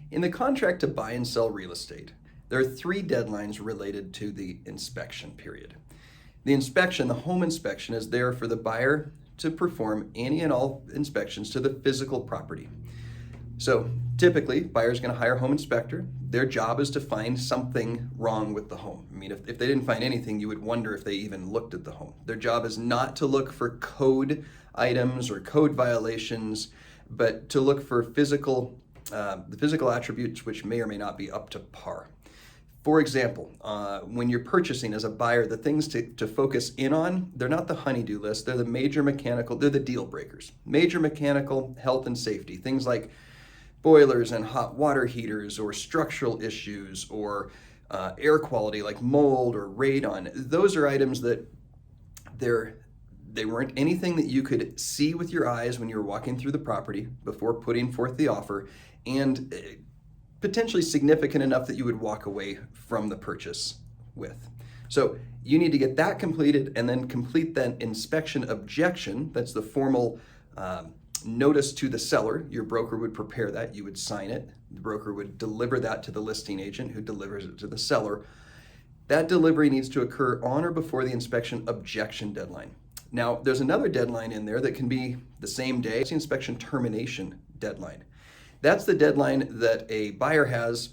In the contract to buy and sell real estate, there are three deadlines related to the inspection period. The inspection, the home inspection, is there for the buyer to perform any and all inspections to the physical property. So typically, buyer's going to hire a home inspector. Their job is to find something wrong with the home. I mean, if they didn't find anything, you would wonder if they even looked at the home. Their job is not to look for code items or code violations, but to look for the physical attributes which may or may not be up to par. For example, when you're purchasing as a buyer, the things to focus in on, they're not the honey-do list, they're the major mechanical, they're the deal breakers. Major mechanical health and safety, things like boilers and hot water heaters, or structural issues, or air quality like mold or radon. Those are items that they weren't anything that you could see with your eyes when you were walking through the property before putting forth the offer, and potentially significant enough that you would walk away from the purchase with. So you need to get that completed and then complete that inspection objection. That's the formal notice to the seller. Your broker would prepare that, you would sign it. The broker would deliver that to the listing agent, who delivers it to the seller. That delivery needs to occur on or before the inspection objection deadline. Now, there's another deadline in there that can be the same day. It's the inspection termination deadline. That's the deadline that a buyer has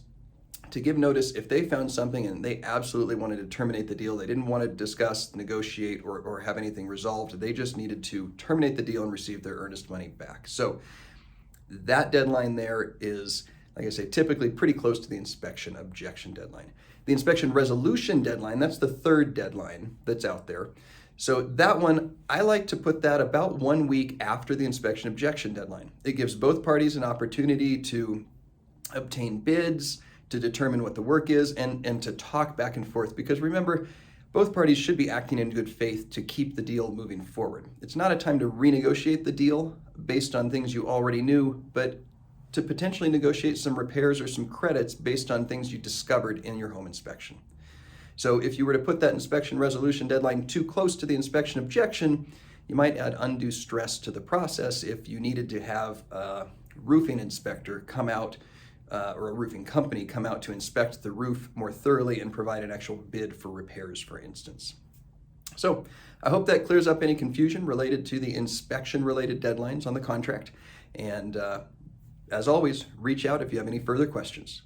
to give notice if they found something and they absolutely wanted to terminate the deal. They didn't want to discuss, negotiate, or have anything resolved. They just needed to terminate the deal and receive their earnest money back. So that deadline there is, like I say, typically pretty close to the inspection objection deadline. The inspection resolution deadline, that's the third deadline that's out there. So that one, I like to put that about 1 week after the inspection objection deadline. It gives both parties an opportunity to obtain bids, to determine what the work is, and to talk back and forth. Because remember, both parties should be acting in good faith to keep the deal moving forward. It's not a time to renegotiate the deal based on things you already knew, but to potentially negotiate some repairs or some credits based on things you discovered in your home inspection. So if you were to put that inspection resolution deadline too close to the inspection objection, you might add undue stress to the process if you needed to have a roofing inspector come out, or a roofing company come out to inspect the roof more thoroughly and provide an actual bid for repairs, for instance. So I hope that clears up any confusion related to the inspection-related deadlines on the contract. And as always, reach out if you have any further questions.